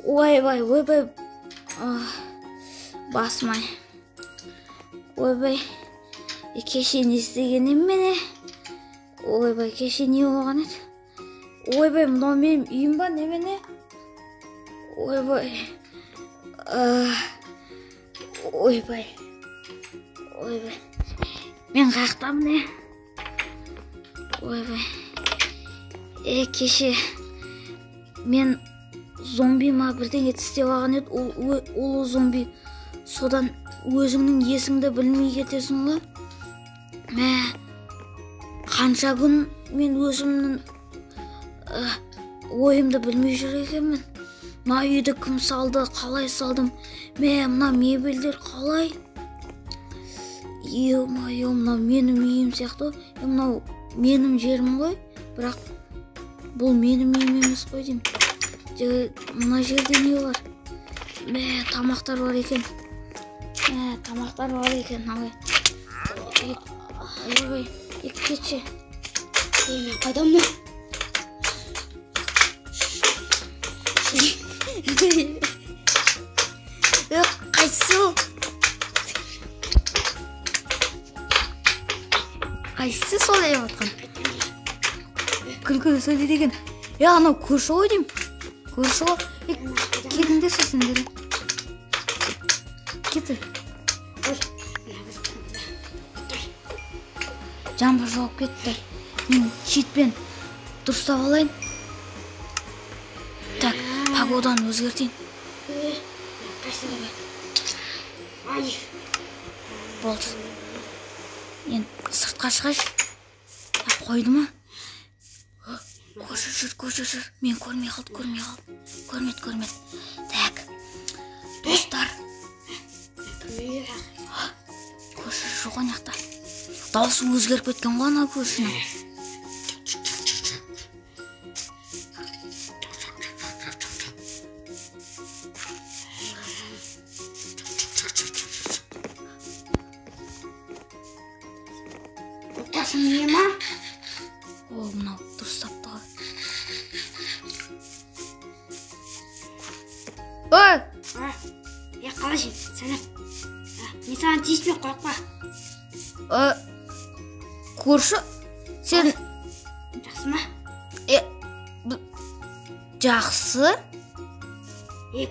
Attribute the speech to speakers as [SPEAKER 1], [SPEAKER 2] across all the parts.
[SPEAKER 1] Ойбай. Басмай. Ойбай. Кеше не істеген емене? Ойбай, кеше не болған еді? Ойбай, мынау менің үйім ба немене? Ойбай. Мен қақтам не? Ойбай. Кеше мен зомби ма бірдеңе тістеп алған еді. Ол зомби. Содан өзіңнің есіңді білмей кетесің ғой. Қанша күн мен өзімнің ойымды білмей жүр екенмін. Мына үйді кім салды, қалай салдым? Мына мебелдер қалай? Мынау менің үйім сияқты. Мынау менің жерім ғой, бірақ бұл менің үйім емес қой деймін. Мына жерде не бар? Тамақтар бар екен. Ойбай, кетші. Мен қайдамын? Қайсысы солай жатқан? Күлкі сөйлейді деген. Анау көрші ғой деймін. Көрші ғой. Кетіңдерші сендер. Кеті. Жамбы жоғып кетті. Мен шитпен дұрыстап алайын. Так, погоданы өзгертейін. Болды. Енді сыртқа шығайшы. Қойды ма? Көші жүр. Мен көрмей қалды. Көрмеді. Так, достар. Көші жүр қонақта. Дауысы өзгеріп кеткен ғой ана көршінің. Отасың не ма? Мынау дұрыстапты ғой. Қалайсың, сәлем. Мен саған тиіспей қорықпа. Көрші, сен... Жақсы ма? Жақсы?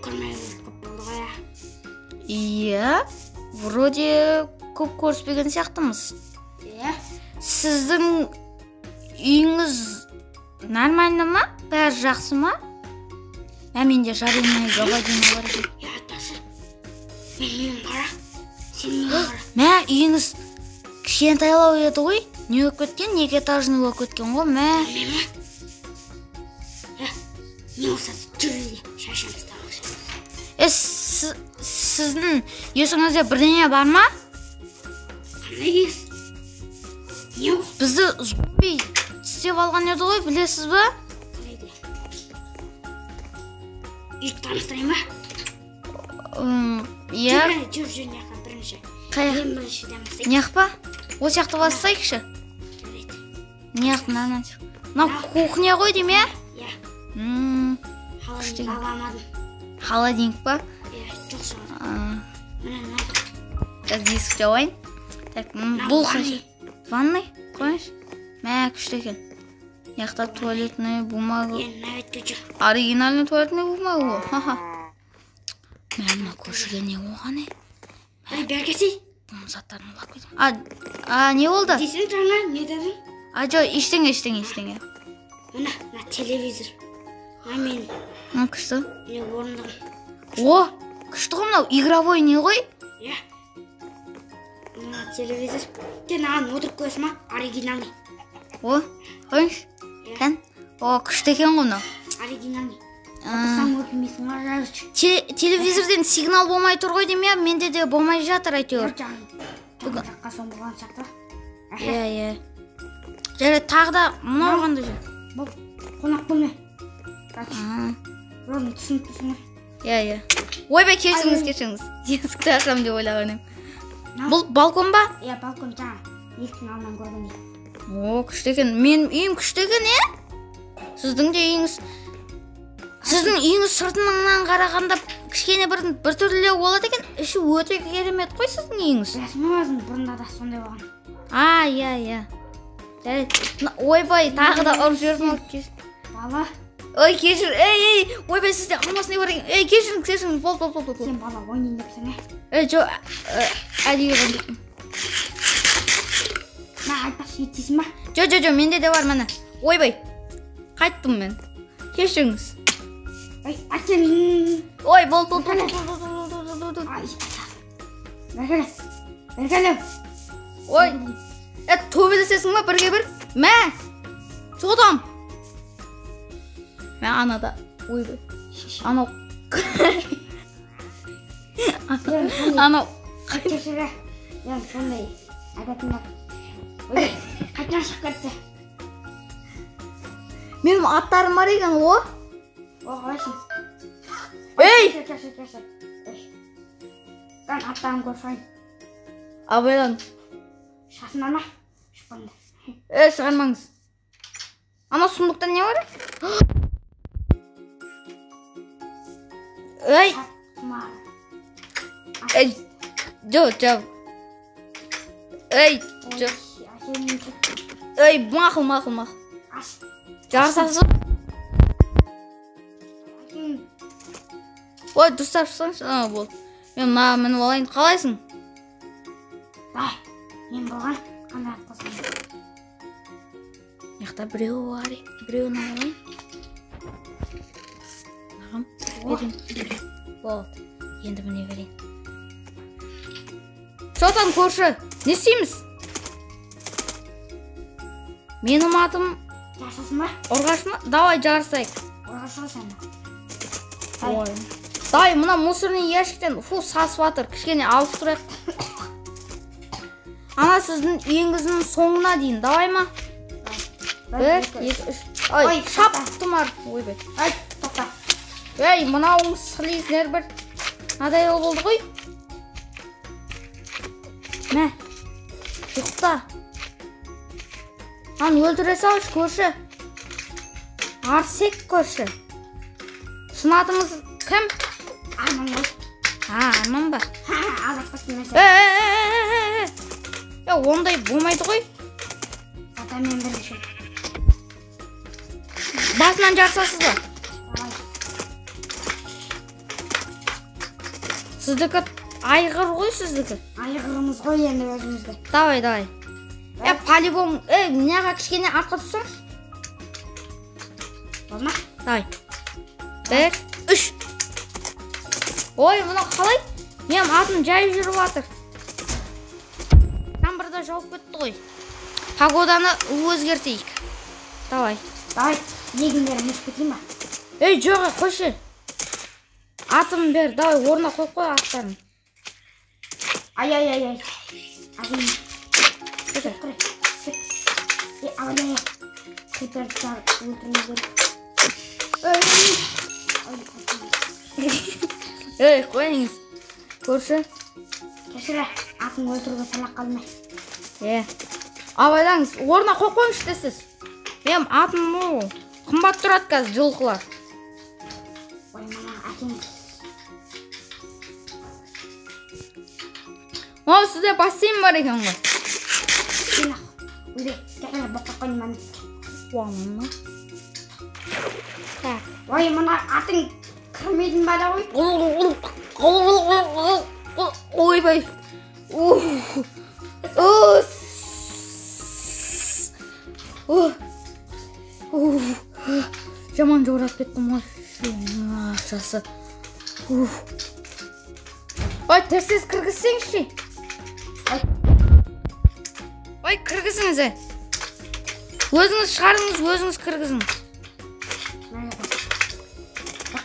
[SPEAKER 1] Көрмей көп болды ғой. Вроде көп көріспеген сияқтымыз. Сіздің үйіңіз нормально ма? Бәрі жақсы ма? Менде жарымай жоға дейін олар екен. Атасы, мен қара, сен мен қара. Үйіңіз кішкентайлау еді ғой? Не өп кеткен? Неге этажный өп кеткен ғой? Не болса түрінде шашамыз тағышамыз. Сіздің есіңізде бірдеңе бар ма? Қандай ес? Бізді зомби тістеп алған еді ғой, білесіз ба? Қалайды. Үйді таныстырайын ба? Жүр, неққа бірінші. Ең біріншіден бастайық. Неқ па? О сияқты бастайықшы? Жарайды. Неқ, нанан. Мынау кухня ғой дейм, Холодильник аламадым. Холодильник па? Жоқ шығады. Қазір есік жауайын. Бұл қанша? Ванной? Қойыңыз? Күшті екен. Яқта туалетный бумага. Оригинальный туалетный бумага. Мына көршіге не болған? Бәркесей. Бұның заттарын ұлап кетіп. Не болды? Десің жаңа, не дедің? Жоқ, ештеңе. Мына телевизор. Мен. Күшті? Не орындығым. Күшті ғой мынау, игровой не ғой? Телевизор. Сен аған отырып көз ма? Оригинальный. Қойыңыз? Кән? Күшті екен ғой мынау. Оригинальный. Отырсаң өтмейсің ға. Телевизорден сигнал болмай тұр ғой дейм, менде де болмай жатыр әйтеуір. Жаққа сон болған шақты. Жәрі тағы да мұнау қанды жүр. Бұл қонақ бөлме. Бұрын түсініп. Ойбай, кешіңіз. Есікті ашам деп ойлағаным. Бұл балкон ба? Балкон жаңа.
[SPEAKER 2] Ертең алдан көргенде.
[SPEAKER 1] О, күшті екен. Менің үйім күшті екен, Сіздің де үйіңіз. Сіздің үйіңіз сыртынан қарағанда кішкене бір түрлі болады екен. Іші өте керемет қой сіздің үйіңіз.
[SPEAKER 2] Өзім бұрында да сондай болған.
[SPEAKER 1] Иә. Ойбай, тағы да ұрып жібердім.
[SPEAKER 2] Бала.
[SPEAKER 1] Ой, кешір. Ойбай, сізде алмасын не бар екен. Кешіріңіз. Бол.
[SPEAKER 2] Сен бала ойнайын депсің,
[SPEAKER 1] Жоқ, әдейі болдым.
[SPEAKER 2] Айтпақшы еттейсің ба?
[SPEAKER 1] Жоқ, менде де бар міне. Ойбай, қайттым мен. Кешіріңіз.
[SPEAKER 2] Әкем.
[SPEAKER 1] Ой, бол.
[SPEAKER 2] Бергелі.
[SPEAKER 1] Ой, төбелесесің ба бірге бір? Мә, жоғдам. Мә, анада. Ойбай, анау. Анау.
[SPEAKER 2] Кешірі. Сондай. Әдетім бар. Қайтынан шығып кетті.
[SPEAKER 1] Менің аттарым бар екен,
[SPEAKER 2] Қалайсың? Кешір. Мен аттарым көрсейін.
[SPEAKER 1] Абайлан.
[SPEAKER 2] Шасынан ма? Шықпанды.
[SPEAKER 1] Шығармаңыз. Ана сұмдықта не бар? Жоқ. Жоқ. Мақыл. Жарысасыз. Ой, дұрыстап шықсаңшы. Бол. Мен мініп алайын. Қалайсың?
[SPEAKER 2] Мен болған қандай атқасың?
[SPEAKER 1] Яқта біреу бар. Біреуін алайын. Нағым. Берейін. Болды. Енді міне берейін. Шотан көрші. Не істейміз? Менің атым...
[SPEAKER 2] Жарысасың ба?
[SPEAKER 1] Ұрғаш ма? Давай жарысайық.
[SPEAKER 2] Ұрғашығы сәні.
[SPEAKER 1] Дай, мұна мусорный ящиктен сасып атыр. Кішкене алып тұрайық. Ана сіздің үйіңіздің соңына дейін. Давай ма? 1, 2, 3. Ой, шап тұмар. Ойбай.
[SPEAKER 2] Тоқта.
[SPEAKER 1] Мұнауың сылейсіңер бір. Надай ол болды ғой. Мә. Жұқта. Өлтіре салшы көрші. Арсек көрші. Шынатыңыз кім?
[SPEAKER 2] Арман ғой.
[SPEAKER 1] Арман ба?
[SPEAKER 2] Азақпасын мәсе.
[SPEAKER 1] Ондай болмайды ғой.
[SPEAKER 2] Атамен бірінші.
[SPEAKER 1] Басынан жарсасыз ба? Сіздікі айғыр ғой сіздікі.
[SPEAKER 2] Айғырымыз ғой енді өзімізді.
[SPEAKER 1] Давай. Полибом, неға кішкене артқа тұрсаңыз?
[SPEAKER 2] Болма?
[SPEAKER 1] Давай. 1, 3. Ой, мұна қалай? Мен атын жайып жүріп атыр. Жаңбырда жауып кетті ғой. Погоданы өзгертейік. Давай.
[SPEAKER 2] Егіндерім өшіп кетейін ба?
[SPEAKER 1] Жоқ, қойшы. Атым бер, давай, орнына қойып қой аттарын.
[SPEAKER 2] Ай. Ағайын. Кетер. Ағайын. Криперді өлтірмей
[SPEAKER 1] көріп. Қойыңыз. Көрші.
[SPEAKER 2] Кешірі, атын өлтіруге салақ қалмай.
[SPEAKER 1] Абайлаңыз, орнына қойып қойыңыз десіз. Мен атым қымбат тұрады қазір жылқылар.
[SPEAKER 2] Ой, мана әкеңіз.
[SPEAKER 1] Сізде бассейн бар екен ғой.
[SPEAKER 2] Сен ақ. Өйде, кәкені боққа қойын мәні.
[SPEAKER 1] Уаңына.
[SPEAKER 2] Ой, мана атың кірмейдің бада ғой.
[SPEAKER 1] Ойбай. Жаман жорап кеттім ғой. Ақшасы. Ой, терсіз кіргізсеңші. Ой, кіргізіңіз. Өзіңіз шығарыңыз, өзіңіз кіргізіңіз.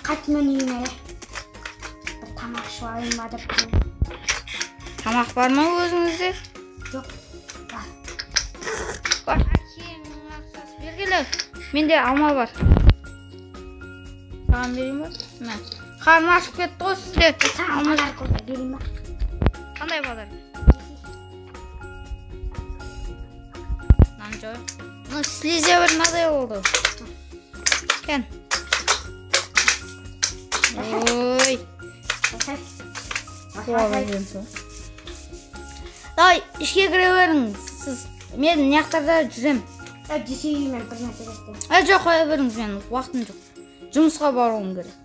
[SPEAKER 2] Қайтымен үйіне. Бір тамақ шуайын ба деп.
[SPEAKER 1] Тамақ бар ма өзіңізде?
[SPEAKER 2] Жоқ.
[SPEAKER 1] Бар. Бергелі. Менде алма бар. Саған берейін ба? Қарны ашып кетті ғой сізде.
[SPEAKER 2] Саған бадар көзі берейін ба?
[SPEAKER 1] Қандай бадар? жой. Ну, слизе бір мынадай болды. Кен. Ой. Давай, ішке кіре беріңіз. Сіз мен мынаяқтарда жүрем.
[SPEAKER 2] Десеймен бір нәрсе істеймін.
[SPEAKER 1] Жоқ, қоя беріңіз, мен уақытым жоқ. Жұмысқа баруым керек.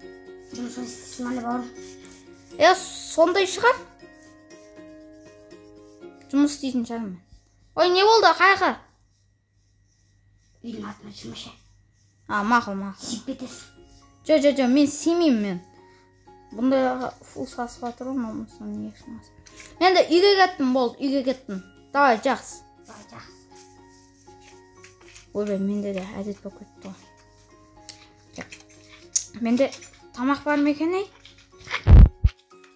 [SPEAKER 2] Жұмысқа сыманы бауырым.
[SPEAKER 1] Сондай шығар. Жұмыс істейтін шығармын. Ой, не болды, қайғы?
[SPEAKER 2] Үйдің атына жұмышы.
[SPEAKER 1] Мақұл.
[SPEAKER 2] Сүйіп кетесің.
[SPEAKER 1] Жоқ, мен сүймеймін мен. Бұндай фул сасып жатыр ғой, намысым не шамасы. Мен де үйге кеттім, болды, үйге кеттім. Давай, жақсы. Ойбай, менде де әдет болып кетті ғой. Менде тамақ бар ма екен, ей?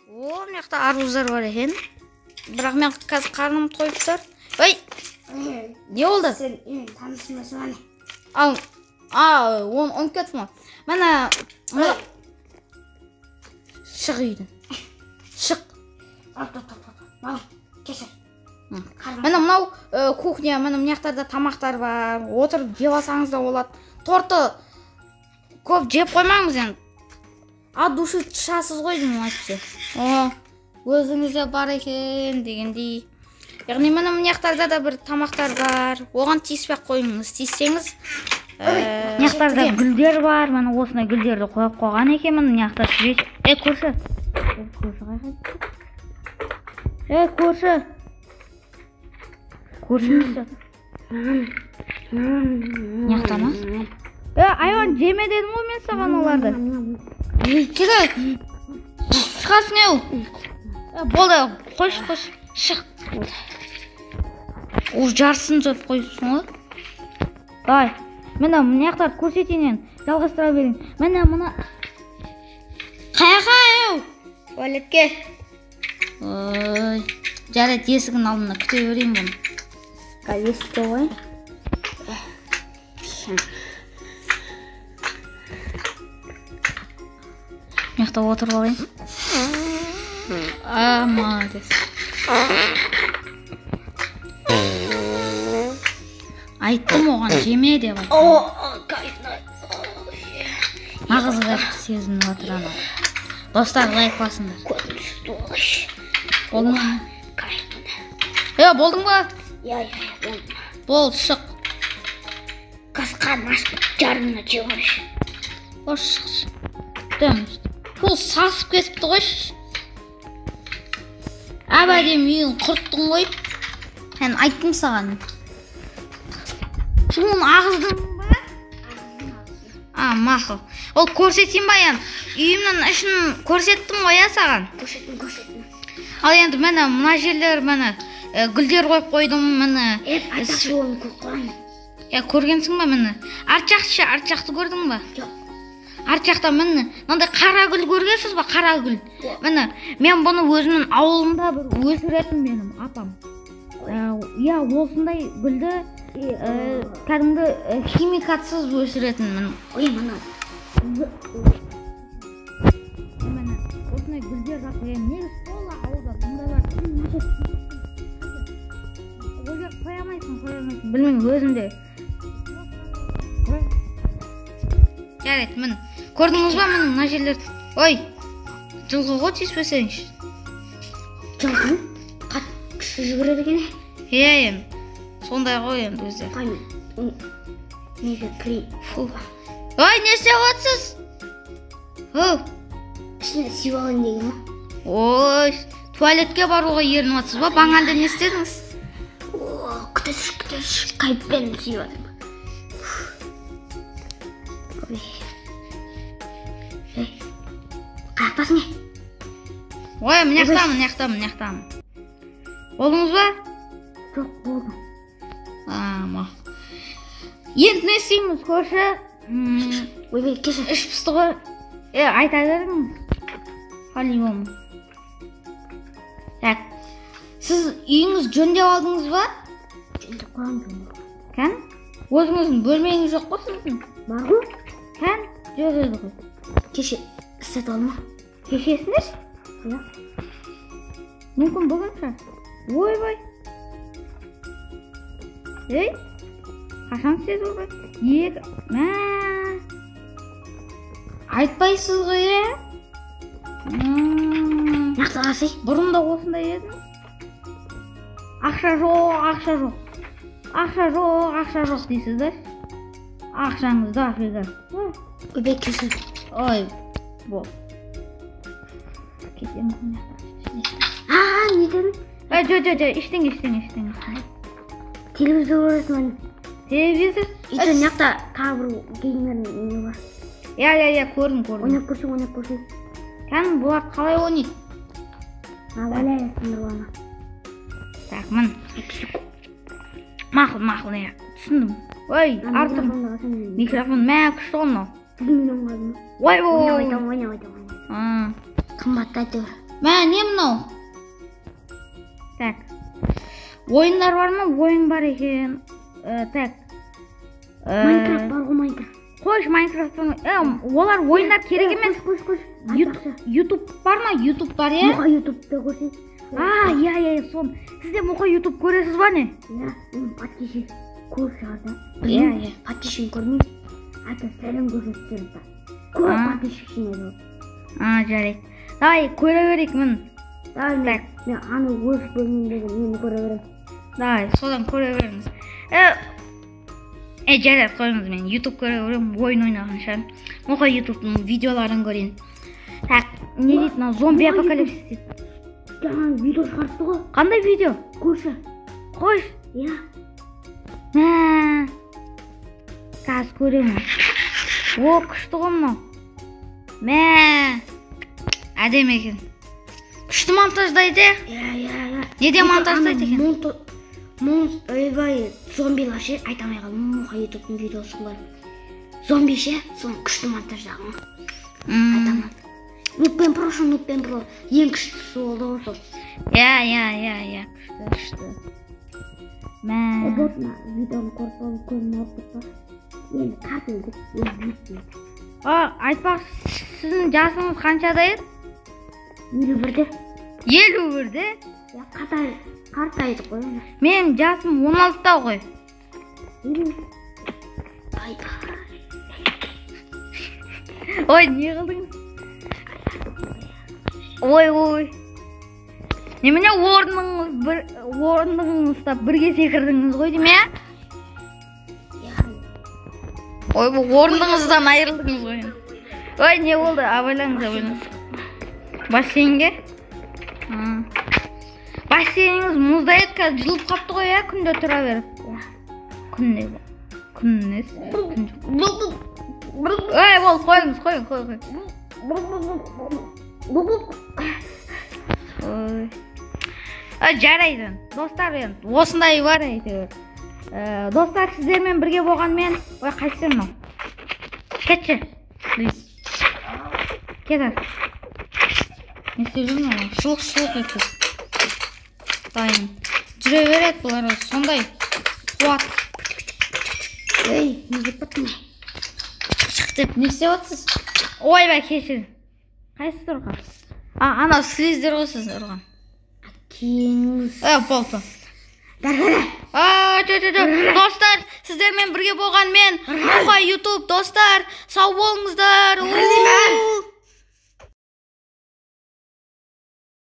[SPEAKER 1] Мына жақта арбуздар бар екен. Бірақ мен қазір қарным тойып тұр. Ой! Не болды?
[SPEAKER 2] Сен үйің танысың ба соны?
[SPEAKER 1] Оны ұмытып кеттім ғой. Міне шық үйден. Шық.
[SPEAKER 2] Кешір.
[SPEAKER 1] Міне мынау кухня, міне мынаяқтарда тамақтар бар. Отырып жеп алсаңыз да болады. Торты көп жеп қоймаңыз енді. Души тышасыз ғой деймін айтпесе. Өзіңізде бар екен дегендей. Яғни міне мынаяқтарда да бір тамақтар бар. Оған тиіспей қойыңыз. Тиіссеңіз мынаяқтарда гүлдер бар. Міне осындай гүлдерді қойып қойған екен. Мынаяқта свеч. Көрші. Көрші. Көршіңізді. Мынаяқта ма? Айван, жеме дедім ғой мен саған оларды. Кеді. Шығасың еу. Болды, қойш. Шық. Жарсын жөп қойыпсың ғой. Давай. Мені мынаяқтарды көрсетейін. Жалғастыра берейін. Мені мұны... Қаяқа еу. Туалетке. Жарайды, есігін алдына күте берейін бұны. Есікке қойын. Мыяқта отырып алайын. Молодец. Айттым оған жеме деп айттым. Мағыз ғайыпты сезініп отыр ана. Достар лайк басыңдар. Болдың ба? Болдың ба?
[SPEAKER 2] Болдым.
[SPEAKER 1] Бол, шық.
[SPEAKER 2] Қасқан ашып жарымына жеуірші.
[SPEAKER 1] Шық. Бұл сасып кетіпті ғой. Әбәдем үйін құрттың ғой. Мен айттым саған. Суын ағыздың ба? Мақыл. Ол көрсетейін ба ен? Үйімнің ішін көрсеттім ғой саған?
[SPEAKER 2] Көрсеттім.
[SPEAKER 1] Ал енді мені мұна жерлер мені гүлдер қойып қойдым мені.
[SPEAKER 2] Артақшы оны көп қойын.
[SPEAKER 1] Көргенсің ба мені? Арчақты көрдің ба?
[SPEAKER 2] Жоқ.
[SPEAKER 1] Арчақта мені мынандай қара гүл көргенсіз ба? Қара гүл. Мені мен бұны өзімнің ауылымда бір өсіретін менің апам. Осындай гүлді кәдімгі химикатсыз өсіретін мені.
[SPEAKER 2] Мына.
[SPEAKER 1] Мені осындай гүлдер жатыр. Негіз тола ауылда бұндайлар. Қоя алмайсың. Білмеймін өзімде. Жарайды, мін. Көрдіңіз ба мін мына жерлерді? Ой, жылғы ғой тиіспесеңші.
[SPEAKER 2] Жылғы? Қат кісі жүгіреді екен?
[SPEAKER 1] Енді. Сондай ғой енді өзі.
[SPEAKER 2] Неге кірей?
[SPEAKER 1] Ой, не істеп отырсыз?
[SPEAKER 2] Ішіне сүйіп алайын деген ма?
[SPEAKER 1] Ой, туалетке баруға ерініп отырсыз ба? Баңалда не істедіңіз?
[SPEAKER 2] Күтесіз. Қайыппен сүйіп алайын. Қаяқтасың не?
[SPEAKER 1] Ой, мынаяқтамын. Болдыңыз ба?
[SPEAKER 2] Жоқ, болдым.
[SPEAKER 1] Енді не істейміз, көрші?
[SPEAKER 2] Ойбай, кеші.
[SPEAKER 1] Іш пісті ғой. Айта беріңіз. По-любому. Так, сіз үйіңіз жөндеп алдыңыз ба?
[SPEAKER 2] Жөндеп қойған жөндеп.
[SPEAKER 1] Кән? Өзіңіздің бөлмеңіз жоқ қой сіздің?
[SPEAKER 2] Бар ғой?
[SPEAKER 1] Кән? Жоқ еді ғой.
[SPEAKER 2] Кеше істетіп алма.
[SPEAKER 1] Кешесіңіз?
[SPEAKER 2] Иә.
[SPEAKER 1] Мүмкін бүгін шығар. Ойбай. Қашан істеді ғой? Айтпайсыз ғой,
[SPEAKER 2] Нақтағасы?
[SPEAKER 1] Бұрында осындай еді. Ақша жоқ дейсіз да? Ақшаңыз да афига.
[SPEAKER 2] Көбек кесін.
[SPEAKER 1] Ой, бол. Кетем бұл
[SPEAKER 2] Не дедің?
[SPEAKER 1] Ештеңе.
[SPEAKER 2] Телевизор көресің.
[SPEAKER 1] Телевизор?
[SPEAKER 2] Үйті нақта тағы бір геймер не бар.
[SPEAKER 1] Көрдім.
[SPEAKER 2] Ойнап көрсің.
[SPEAKER 1] Кән, бұлар қалай ойнайды?
[SPEAKER 2] Ойлайсыңдар бана.
[SPEAKER 1] Так, мін. Мақұл, түсіндім. Ой, артым. Микрофон мәк күшті ғынау.
[SPEAKER 2] Миллион қадым.
[SPEAKER 1] Ой.
[SPEAKER 2] Ойнап. Қымбатты әйтеуір.
[SPEAKER 1] Не мынау? Так. Ойындар бар ма? Ойын бар екен. Так.
[SPEAKER 2] Майнкрафт бар ғой, Майнкрафт.
[SPEAKER 1] Қойш, Майнкрафттың. Олар ойындар керек емес.
[SPEAKER 2] Қойш.
[SPEAKER 1] YouTube бар ма? YouTube бар, е?
[SPEAKER 2] Мұқа YouTube'да көрсен.
[SPEAKER 1] Сон. Сізде мұқа YouTube көресіз ба не?
[SPEAKER 2] Подписчик көп шығарды. Подписчик көрмей. Ата сәлем көрсетсем да. Көп подписчик жинеді.
[SPEAKER 1] Жарайды. Давай, көре берейік мін.
[SPEAKER 2] Давай, мен аны өз бөлмемдегі мені көре берем.
[SPEAKER 1] Давай, содан көре беріңіз. Жарайды, қойыңыз, мен YouTube көре берем, ойын ойнаған шығар. Мұқа YouTube'ның видеоларын көрейін. Так, не дейді, зомби апокалипсис дейді.
[SPEAKER 2] Жаңа видео шығарыпты ғой.
[SPEAKER 1] Қандай видео?
[SPEAKER 2] Көрші.
[SPEAKER 1] Қойш. Қазір көремін. Күшті ғой мынау. Әдем екен. Күшті монтаждайды? Неде монтаждайды екен?
[SPEAKER 2] Ойбай, зомбилар ше, айтамай қалдым, мұқа YouTube'ның видеосын бар. Зомби ше, соны күшті монтаждаған. Айтамай. Нукпен Про, ең күштісі болды ғой сол.
[SPEAKER 1] Күшті.
[SPEAKER 2] Ботна, видеоны көріп тұтпа. Енді қартылды,
[SPEAKER 1] Айтпақ, сіздің жасыңыз қаншада еді?
[SPEAKER 2] 51-де.
[SPEAKER 1] 51-де?
[SPEAKER 2] Қартайды қой.
[SPEAKER 1] Менің жасым 16-да ғой. Ой, не қылдыңыз? Ой. Немене орныңызда бірге секірдіңіз ғой деме? Ой, бұл орныңыздан айырылдыңыз ғой. Ой, не болды? Абайлаңыз. Бассейнге? Бассейніңіз мұзда еді, қазір жылып қапты ғой, күнде тұра беріп. Күннес. Ой, бол, қойыңыз. Жарайды, достар, осындай бар әйтеуір. Достар, сіздермен бірге болғанмен, ой, қайсы мынау? Кетші, кетер. Не істеп жүрмін? Шылық еткіз. Дайын. Жүре береді бұлар, сондай қуат.
[SPEAKER 2] Ей, не деп баттың?
[SPEAKER 1] Деп, не істеп отырсыз? Ойбай, кешір. Қайсы тұрған? Анау слиздер ғой сіз ұрған.
[SPEAKER 2] Кеңіз.
[SPEAKER 1] Болды.
[SPEAKER 2] Дарғара.
[SPEAKER 1] Достар, сіздермен бірге болған мен. Мұқа YouTube, достар, сау болыңыздар.